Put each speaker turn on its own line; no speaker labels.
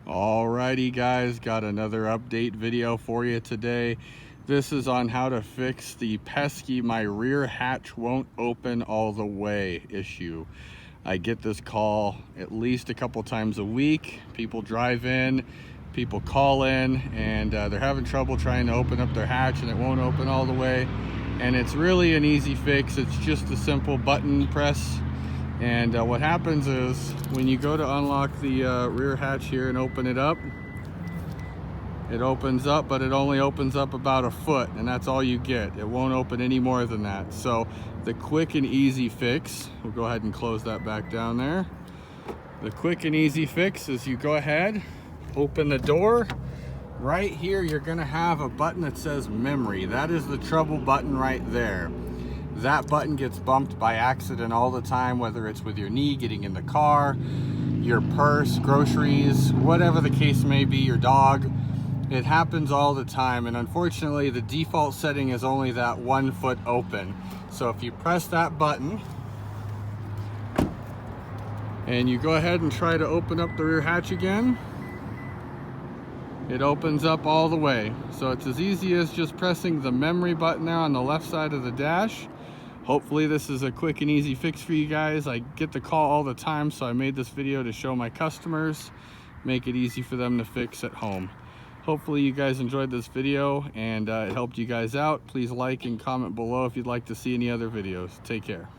Alrighty guys, got another update video for you today. This is on how to fix the pesky "my rear hatch won't open all the way" issue. I get this call at least a couple times a week. People drive in, people call in, and they're having trouble trying to open up their hatch and it won't open all the way. And it's really an easy fix. It's just a simple button press. And what happens is when you go to unlock the rear hatch here and open it up, it opens up, but it only opens up about a foot, and that's all you get. It won't open any more than that. So the quick and easy fix, we'll go ahead and close that back down there. The quick and easy fix is you go ahead, open the door. Right here, you're gonna have a button that says memory. That is the trouble button right there. That button gets bumped by accident all the time, whether it's with your knee, getting in the car, your purse, groceries, whatever the case may be, your dog. It happens all the time, and unfortunately the default setting is only that 1 foot open. So if you press that button and you go ahead and try to open up the rear hatch again, it opens up all the way. So it's as easy as just pressing the memory button there on the left side of the dash. Hopefully this is a quick and easy fix for you guys. I get the call all the time, so I made this video to show my customers, make it easy for them to fix at home. Hopefully you guys enjoyed this video and it helped you guys out. Please like and comment below if you'd like to see any other videos. Take care.